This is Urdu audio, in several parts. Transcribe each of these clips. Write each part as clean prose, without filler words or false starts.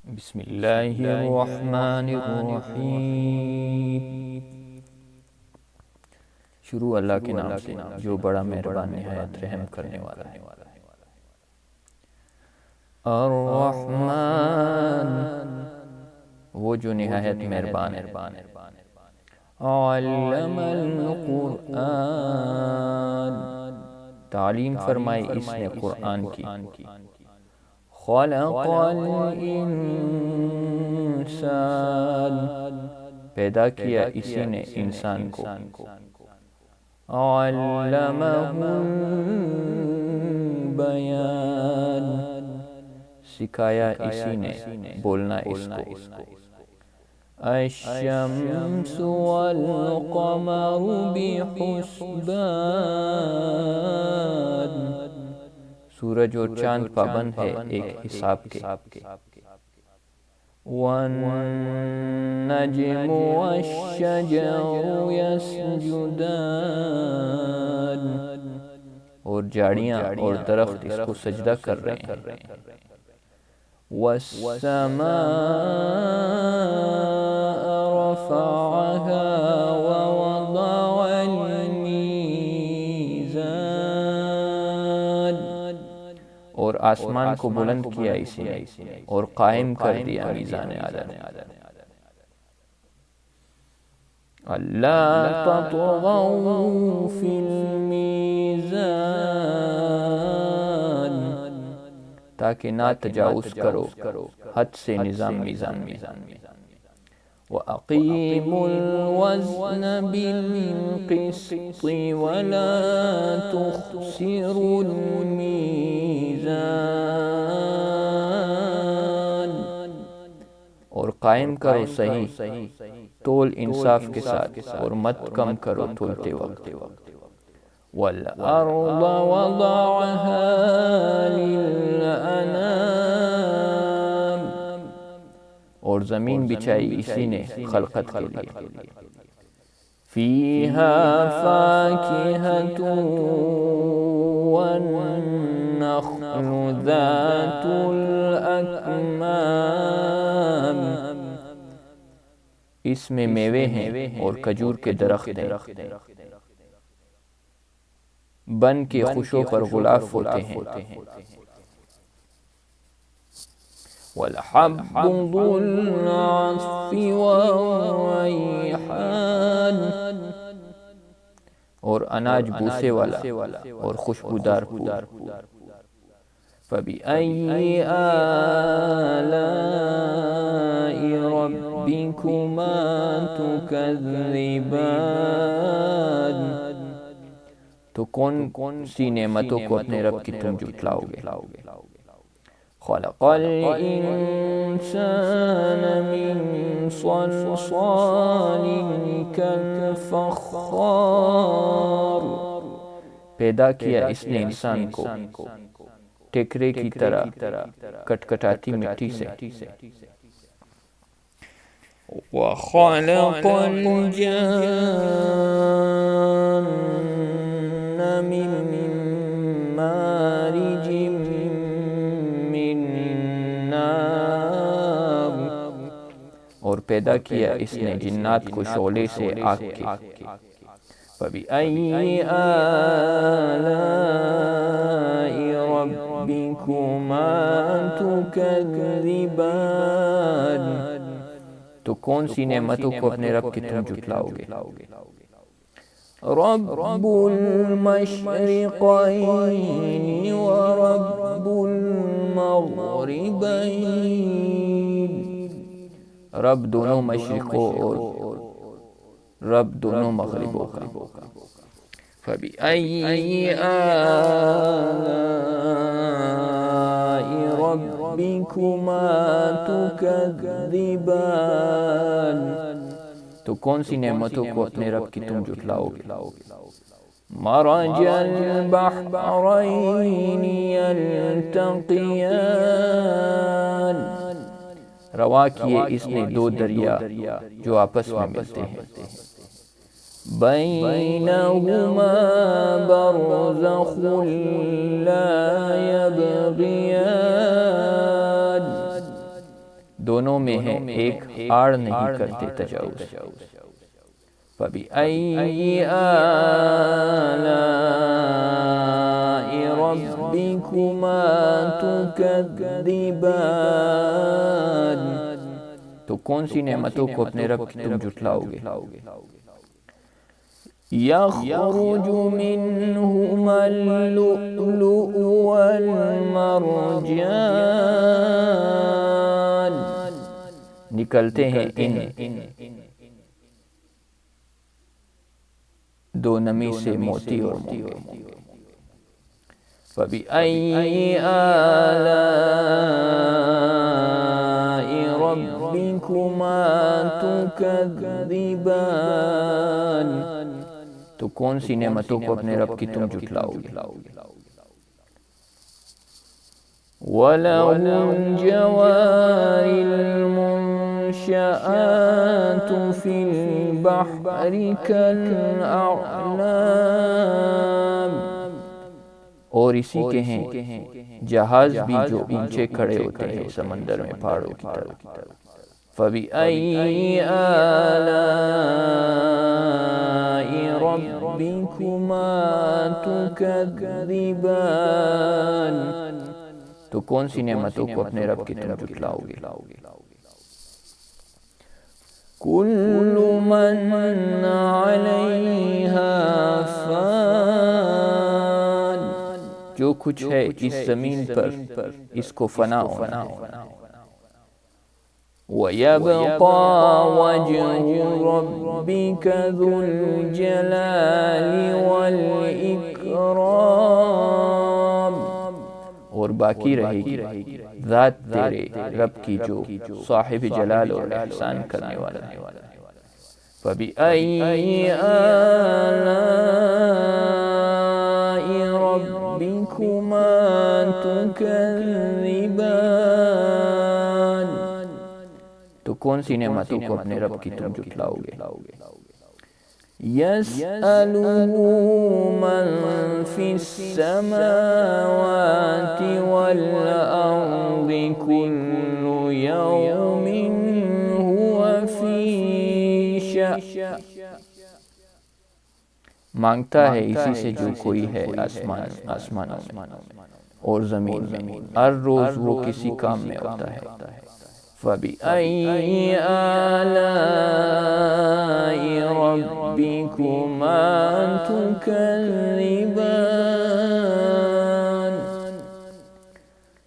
بسم اللہ الرحمن الرحیم۔ شروع اللہ کے نام سے جو بڑا مہربان نہایت رحم کرنے والا ہے۔ الرحمن، وہ جو نہایت مہربان ہے۔ علم القرآن، تعلیم فرمائی اس نے قرآن کی۔ خلق الانسان، پیدا کیا اسی نے انسان کو۔ علمہ البیان، سکھایا اسی نے بولنا اس کو۔ الشمس والقمر بحسبان، سورج اور چاند پابند ہے ایک حساب کے۔ والنجم والشجر یسجدان، اور جھاڑیاں اور درخت اس کو سجدہ کر رہے ہیں۔ والسماء رفعها ووضع الميزان، اور آسمان کو بلند کیا اسی نے اور قائم کر دیا میزان عدل۔ اللہ تطغوا فی المیزان، تاکہ نہ تجاوز کرو حد سے نظام میزان میں۔ وَأَقِيمُوا الْوَزْنَ بِالْقِسْطِ وَلَا تُخْسِرُوا الْمِيزَانَ، اور قائم کرو صحیح تول انصاف کے ساتھ، اور مت کم کرو تولتے وقت۔ وَالْأَرْضَ وَضَعَهَا لِلْأَنَامِ، اور زمین بچھائی اسی نے خلقت کے لیے۔ فِيهَا فَاكِهَةٌ وَالنَّخْلُ ذَاتُ الْأَكْمَامِ، اس میں میوے ہیں اور کھجور کے درخت ہیں، بن کے خوشوں پر غلاف ہوتے ہیں۔ وَالْحَبُّ ذُو الْعَصْفِ وَالرَّيْحَانُ، اور اناج بوسے والا اور خوشبودار پھول۔ فَبِأَيِّ آلَاءِ رَبِّكُمَا تُكَذِّبَانِ، تو کون سی نعمتوں کو اپنے رب کی تم جھٹلاؤ گے؟ خلق الانسان من صلصال كالفخار، پیدا کیا اس نے انسان کو ٹیکرے کی طرح کٹکٹاتی مٹی سے۔ وَخَلَقَ الْجَانَّ مِن مَارِجٍ مِّن نَارٍ، اور پیدا کیا اس نے جنات کو شعلے سے آگ کے۔ فَبِأَيِّ آلَاءِ رَبِّكُمَا تُكَذِّبَانِ، تو کون سی نعمتوں کو اپنے رب کی تم جھٹلاؤ گے؟ رب المشرقین ورب المغربین، رب دونوں مشرقوں اور رب دونوں مغربوں کا۔ فَبِأَيِّ آلَاءِ رَبِّكُمَا تُكَذِّبَانِ، تو کون سی نعمتوں کو اپنے رب کی تم جھٹلاؤ گے؟ مَرَجَ الْبَحْرَيْنِ يَلْتَقِيَانِ، رواں کیے اس نے دو دریا جو آپس میں ملتے ہیں۔ بَيْنَهُمَا بَرْزَخٌ لَا يَبْغِيَانِ، دونوں میں ہے ایک آڑ نہیں کرتے تجاوز. فَبِأَيِّ آلَاءِ رَبِّكُمَا تُكَذِّبَانِ. تو کون سی نعمتوں کو اپنے رب کی تم جھٹلاؤ گے؟ يَخْرُجُ مِنْهُمَا اللُّؤْلُؤُ وَالْمَرْجَانُ. نکلتے ہیں ان دو نمی سے موتی اور مونگے. فَبِأَيِّ آلَاءِ رَبِّكُمَا تُكَذِّبَانِ. تو کون سی نعمتوں کو اپنے رب کی تم جھٹلاؤ گے؟ وَلَهُ الْجَوَارِ الْمُنشَآتُ فِي الْبَحْرِ كَالْأَعْلَامِ. اور اسی کے ہیں جہاز بھی جو اونچے کھڑے ہوتے ہیں سمندر میں پہاڑوں کی طرح. فَبِأَيِّ آلَاءِ رَبِّكُمَا تُكَذِّبَانِ. تو کون سی نعمتوں کو اپنے رب کی تم جھٹلاؤ گے؟ كُلُّ مَنْ عَلَيْهَا فَانٍ. جو کچھ ہے اس زمین پر اس کو فنا ہونا ہے. وَيَبْقَى وَجْهُ رَبِّكَ ذُو الْجَلَالِ وَالْإِكْرَامِ. اور باقی رہے گی ذات تیرے رب کی جو صاحب جلال اور احسان کرنے والا ہے. فَبِأَيِّ آلَاءِ رَبِّكُمَا تُكَذِّبَانِ. تو کون سی نعمتوں کو اپنے رب کی تم جھٹلاؤ گے؟ يَسْأَلُهُ مَنْ فِي السَّمَاوَاتِ وَالْأَرْضِ كُلُّ يَوْمٍ هُوَ فِي شَأْنٍ. مانگتا ہے اسی سے جو کوئی ہے آسمانوں میں اور زمین میں، ہر روز وہ کسی کام میں ہوتا ہے. فَبِأَيِّ آلَاءِ رَبِّكُمَا تُكَذِّبَانِ.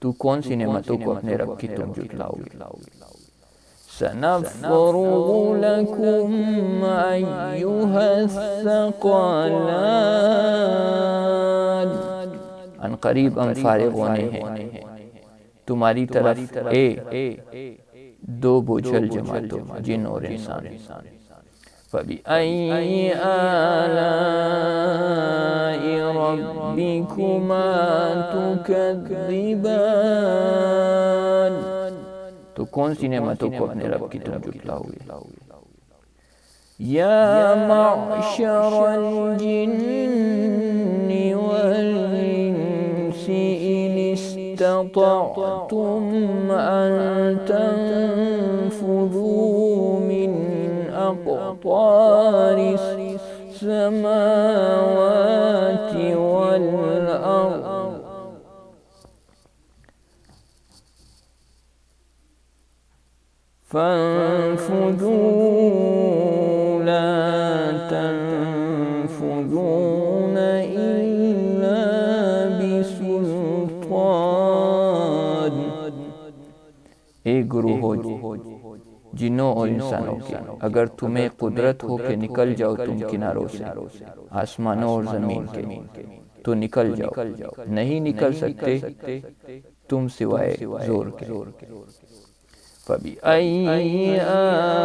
تو کون سی نعمتوں کو اپنے رب کی تم جھٹلاؤ گے؟ سَنَفْرُغُ لَكُمْ أَيُّهَ الثَّقَلَانِ. ان قریب ہم فارغ ہونے ہیں تمہاری طرف دو بوجھل جماعتوں جن اور انسان. فَبِأَيِّ آلَاءِ رَبِّكُمَا تُكَذِّبَانِ. تو کون سی نعمتوں کو اپنے رب کی تم جھٹلاؤ گے؟ یا معشر الجن والانس ان استطعتم ان تنفذوا من اقطار السماوات والارض فانفذوا لا تنفذون إلا بسلطان. اے گروہ جنوں اور انسانوں کے، اگر تمہیں قدرت ہو کہ نکل جاؤ تم کناروں سے آسمانوں اور زمین کے تو نکل جاؤ، نہیں نکل سکتے تم سوائے زور کے. فَبِأَيِّ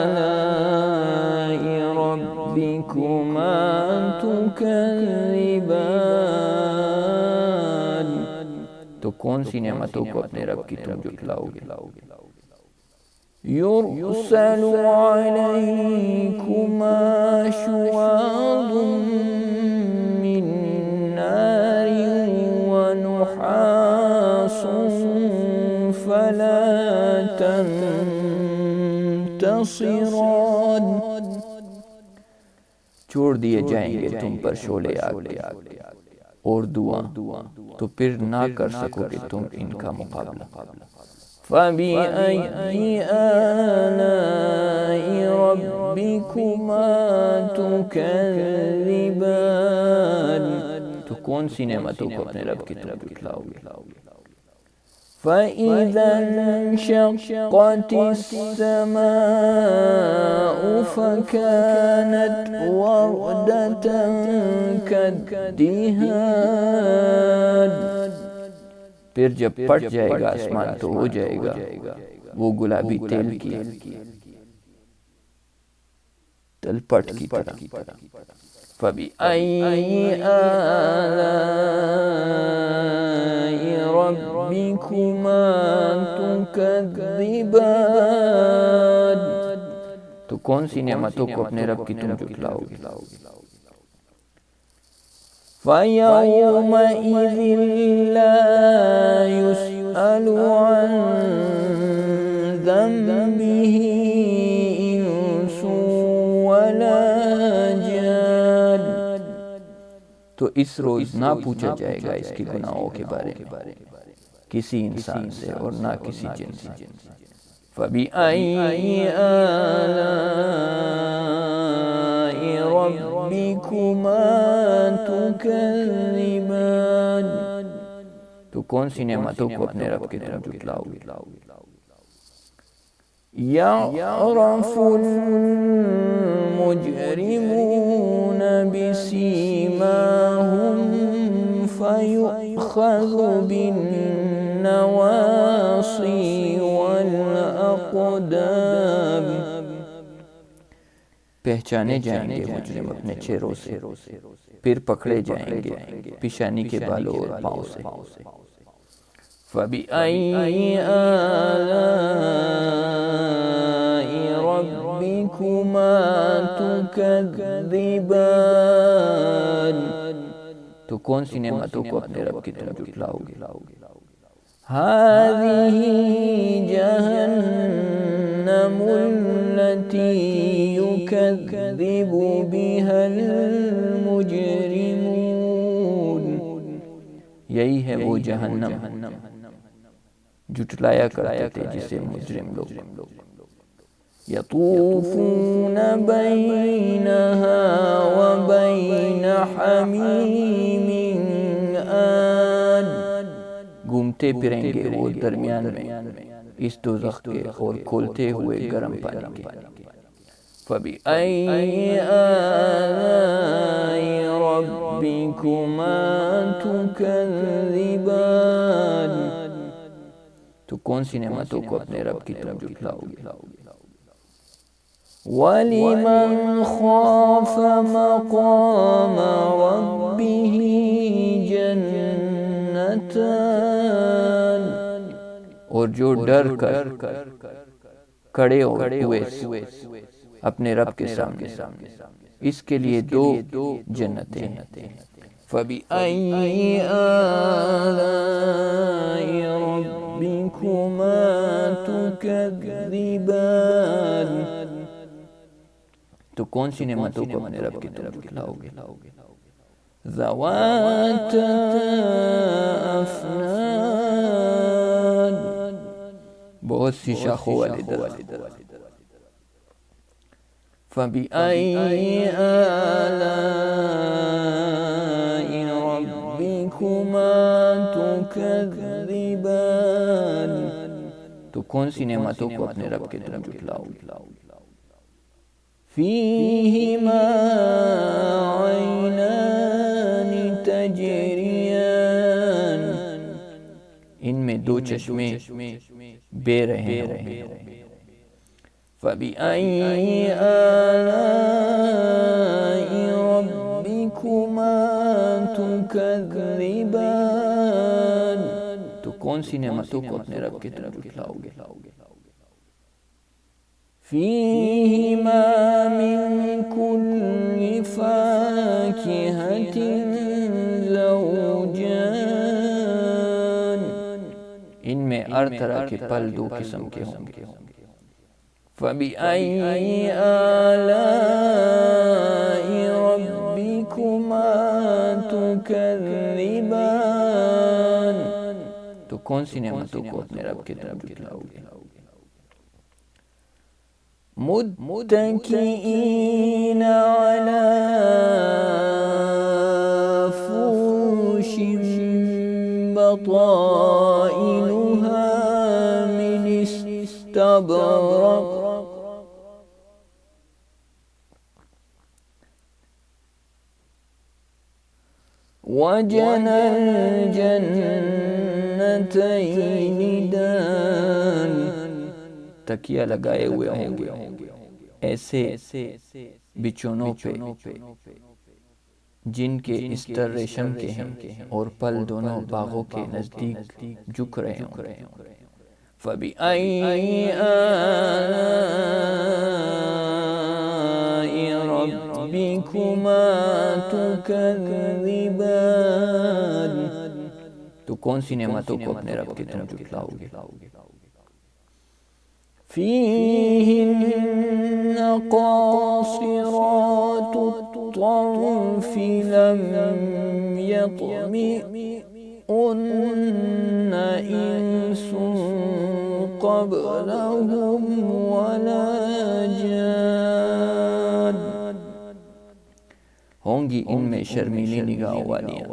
آلَاءِ رَبِّكُمَا تُكَذِّبَانِ. تو کون سی نعمتوں کو اپنے رب کی تم جھٹلاؤ گے؟ يُرْسَلُ عَلَيْكُمَا شُوَاظٌ مِّن نَّارٍ وَنُحَاسٌ فَلَا فلا تنتصران، چھوڑ دیے جائیں گے تم پر شعلے آگ اور دعاں، تو پھر نہ کر سکو گے تم ان کا مقابلہ۔ فَبِأَيِّ آلَاءِ رَبِّكُمَا تُكَذِّبَانِ، تو کون سی نعمتوں کو اپنے رب کی طرف جھٹلاؤ گے؟ فَإِذَا انشَقَّتِ السَّمَاءُ فَكَانَتْ وَرْدَةً كَالدِّهَانِ، پھر جب پھٹ جائے گا آسمان تو ہو جائے گا وہ گلابی تیل کی تلپٹ کی طرح۔ فَبِأَيِّ آلَاءِ رَبِّكُمَا تُكَذِّبَانِ، تو کون سی نعمتوں کو اپنے رب کی تم جھٹلاؤ گے؟ فَيَوْمَئِذٍ لَا يُسْأَلُ عَنْ ذَنبِهِ إِنسٌ وَلَا جَانٌ، تو اس روز نہ پوچھا جائے گا اس کے گناہوں کے بارے میں کسی انسان سے اور نہ کسی جن سے۔ فَبِأَيِّ آلَاءِ رَبِّكُمَا تُكَذِّبَانِ، تو کون سی نعمتوں کو اپنے رب کی طرف جھٹلاؤ گے؟ يَعْرَفُ الْمُجْرِمُونَ بِسِيمَاهُمْ فَيُؤْخَذُ بِالنَّوَاصِي وَالْأَقْدَامِ، پہچانے جائیں گے مجرم اپنے چہروں سے، پھر پکڑے جائیں گے پیشانی کے بالوں اور پاؤں سے۔ فَبِأَيِّ آلَاءِ رَبِّكُمَا تُكَذِّبَانِ، تو کون سی نعمتوں کو اپنے رب کی طرف جھٹلاؤ گے؟ هَذِهِ جَهَنَّمُ الَّتِي يُكَذِّبُ بِهَا الْمُجْرِمُونَ، یہی ہے وہ جہنم جھٹلایا کرتے تھے جسے مجرم لوگ۔ يَطُوفُونَ بَيْنَهَا وَبَيْنَ حَمِيمٍ آنٍ، گھومتے پھریں گے وہ درمیان میں اس دوزخ کے اور کھولتے ہوئے گرم پانی کے۔ فَبِأَيِّ آلَاءِ رَبِّكُمَا تُكَذِّبَانِ، تو کون سی نعمتوں کو اپنے رب کی طرف جھٹلاؤ گے؟ وَلِمَنْ خَافَ مَقَامَ رَبِّهِ جَنَّتَانِ، اور جو ڈر کر کھڑے ہوئے اپنے رب کے سامنے اس کے لیے دو جنتیں ہیں۔ فَبِأَيِّ آلَاءِ رَبِّكُمَا تُكَذِّبَانِ، تو کون سی نعمتوں کو اپنے رب کی طرف جھٹلاؤ گے؟ ذَوَاتَا أَفْنَانٍ، بہت سی شاخوں والے درخت۔ فَبِأَيِّ آلَاءِ رَبِّكُمَا تُكَذِّبَانِ، تو کون سی نعمتوں کو اپنے رب کی طرف جھٹلاؤ گے؟ فِيهِمَا عَيْنَانِ تَجْرِيَانِ، ان میں دو چشمے بہہ رہے ہیں۔ فَبِأَيِّ آلَاءِ رَبِّكُمَا تُكَذِّبَانِ، تو کون سی نعمتوں کو اپنے رب کی طرف جھٹلاؤ گے؟ فِيهِمَا مِن كُلِّ فَاكِهَةٍ زَوْجَانِ، ان میں ہر طرح کے پھل دو قسم کے ہوں گے۔ فَبِأَيِّ آلَاءِ رَبِّكُمَا تُكَذِّبَانِ، تو کون سی نعمتوں کو اپنے رب کی طرف جھٹلاؤ گے؟ مُتَّكِئِينَ عَلَى فُرُشٍ بَطَائِنُهَا مِنْ اسْتَبْرَقٍ وَجَنَى الْجَنَّتَيْنِ دَانٍ، تکیہ لگائے ہوئے ہوں گے ایسے بچھونوں پہ جن کے استر ریشم کے ہیں، اور پھل دونوں باغوں کے نزدیک جھک رہے ہوں۔ فَبِأَيِّ آلَاءِ رَبِّكُمَا تُكَذِّبَانِ، تو کون سی نعمتوں کو اپنے رب کی طرف جھٹلاؤ گے؟ فِيهِنَّ قَاصِرَاتُ الطَّرْفِ لَمْ يَطْمِثْهُنَّ إِنسٌ قَبْلَهُمْ وَلَا جَانٌّ، ہوں گی ان میں شرمیلی نگاہوں والیاں،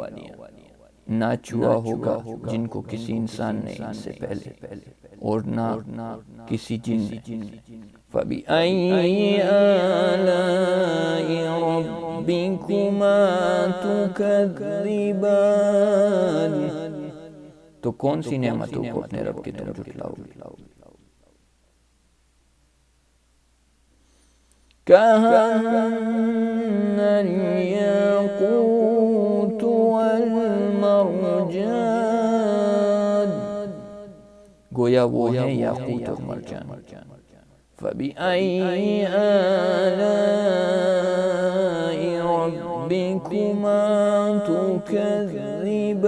نہ چوا ہوگا جن کو کسی انسان نے ان سے پہلے، اور نہ کسی جن نے۔ فَبِأَيِّ آلَاءِ رَبِّكُمَا تُكَذِّبَانِ، تو کون سی نعمتوں کو اپنے رب کی طرف جھٹلاؤ گے؟ كَأَنَّ الْيَاقُوتُ وَالْمَرْجَانُ، گویا وہ ہیں یاقوت اور مرجان۔ فَبِأَيِّ آلَاءِ رَبِّكُمَا تُكَذِّبَانِ،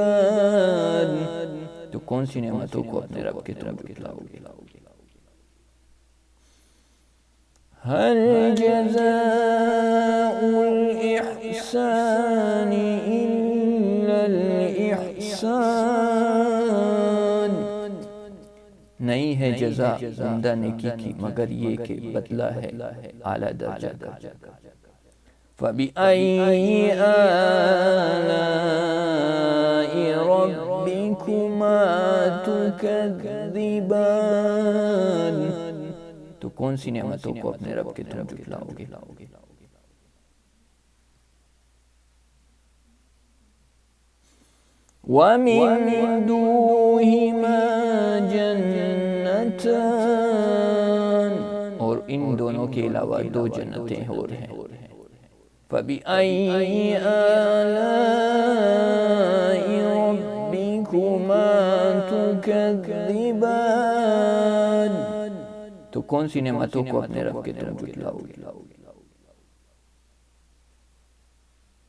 تو کون سی نعمتوں کو اپنے رب کی طرف جھٹلاؤ گے؟ هَلْ جَزَاءُ الْإِحْسَانِ إِلَّا الْإِحْسَانُ، نہیں ہے جزا عمدہ نیکی کی مگر یہ کہ بدلہ ہے اعلیٰ درجہ کا۔ فَبِأَيِّ آلَاءِ رَبِّكُمَا تُكَذِّبَانِ، تو کون سی نعمتوں کو اپنے رب کی طرف جھٹلاؤ گے؟ وَمِن دُونِهِمَا جَنَّتَانِ، اور ان دونوں کے علاوہ دو جنتیں اور ہیں۔ فَبِأَيِّ آلَاءِ رَبِّكُمَا تُكَذِّبَانِ، تو کون سی نعمتوں کو اپنے رب کی طرف جھٹلاؤ گے؟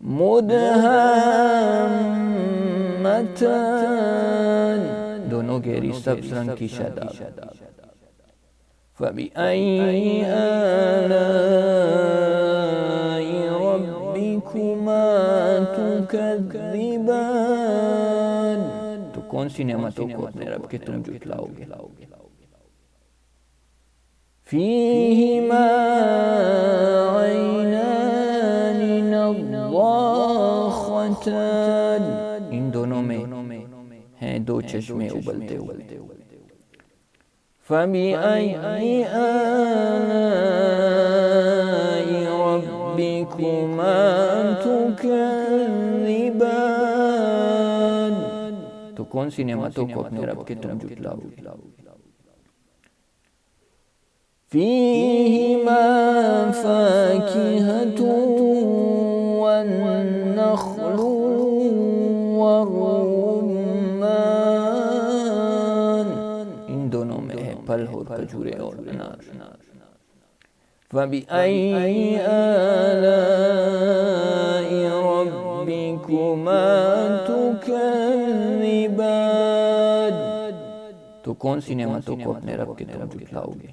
مُدْهَامَّتَانِ، دونوں گہری سبز رنگ کی شاداب۔ فَبِأَيِّ آلَاءِ رَبِّكُمَا تُكَذِّبَانِ، تو کون سی نعمتوں کو اپنے رب کی طرف جھٹلاؤ گے؟ فِيهِمَا عَيْنَانِ نَضَّاخَتَانِ، ان دونوں میں ہیں دو چشمے ابلتے ہوئے۔ فَبِأَيِّ آلَاءِ رَبِّكُمَا تُكَذِّبَانِ، تو کون سی نعمتوں کو اپنے رب کی طرف جھٹلاؤ گے؟ فِيهِمَا فَاكِهَةٌ وَالنَّخْلُ وَالرُّمَّانُ، ان دونوں میں ہے پھل اور کھجورے اور انار۔ فَبِأَيِّ آلَاءِ رَبِّكُمَا تُكَذِّبَانِ، تو کون سی نعمتوں کو اپنے رب کے تم جھٹلاؤ گے؟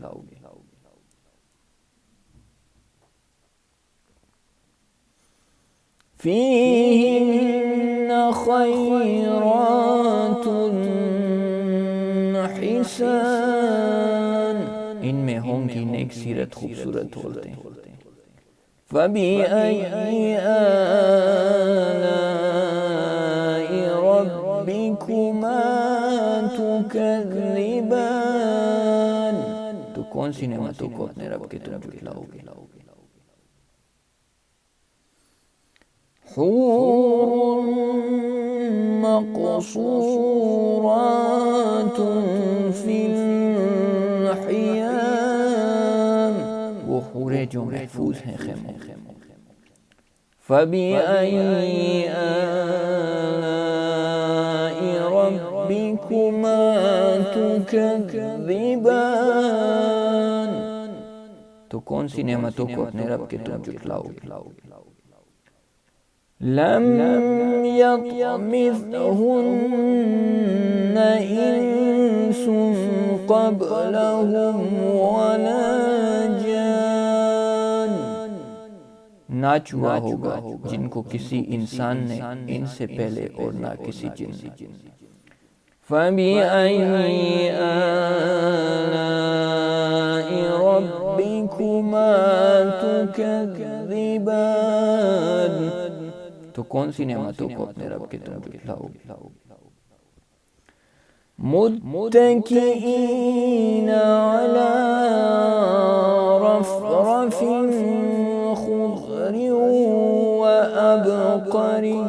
فِيهِنَّ خَيْرَاتٌ حِسَانٌ، ان میں ہوں گی نیک سیرت خوبصورت عورتیں۔ فَبِأَيِّ آلَاءِ رَبِّكُمَا تُكَذِّبَانِ، تو کون سی نعمتوں کو اپنے رب کے تم جھٹلاؤ گے؟ حور مقصورات فی الخیام، وہ حوریں جو محفوظ ہیں خیموں میں۔ فَبِأَيِّ آلَاءِ رَبِّكُمَا تُكَذِّبَانِ، تو کون سی نعمتوں کو اپنے رب کے تم جھٹلاؤ گے؟ لم يطمثهن انس قبلهم ولا جان، نہ چھوا ہوگا جن کو کسی انسان نے ان سے پہلے اور نہ کسی جن نے۔ فَبِأَيِّ آلَاءِ رَبِّكُمَا تُكَذِّبَانِ، تو کون سی نعمتوں کو اپنے رب کے تم جھٹلاؤ گے؟ متکئین علی رفرف خضر وابقری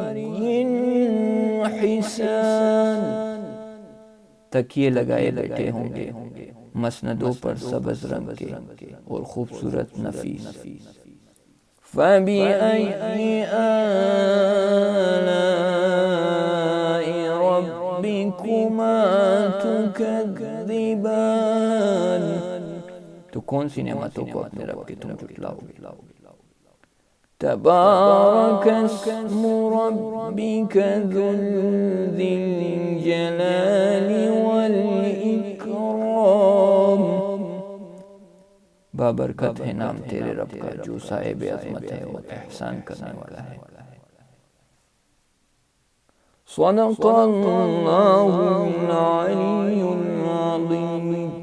حسان، تکیے لگائے بیٹھے ہوں گے مسندوں پر سبز رنگ کے اور خوبصورت نفیس۔ فَبِأَيِّ آلَاءِ رَبِّكُمَا تُكَذِّبَانِ، تو کون سی نعمتوں کو اپنے رب کے تم جھٹلاؤ گے؟ تبارک اسم ربک ذو الجلال والاکرام، بابرکت ہے نام تیرے رب کا جو صاحب عظمت ہے اور احسان کرنے والا ہے۔ صدق اللہ العلی العظیم۔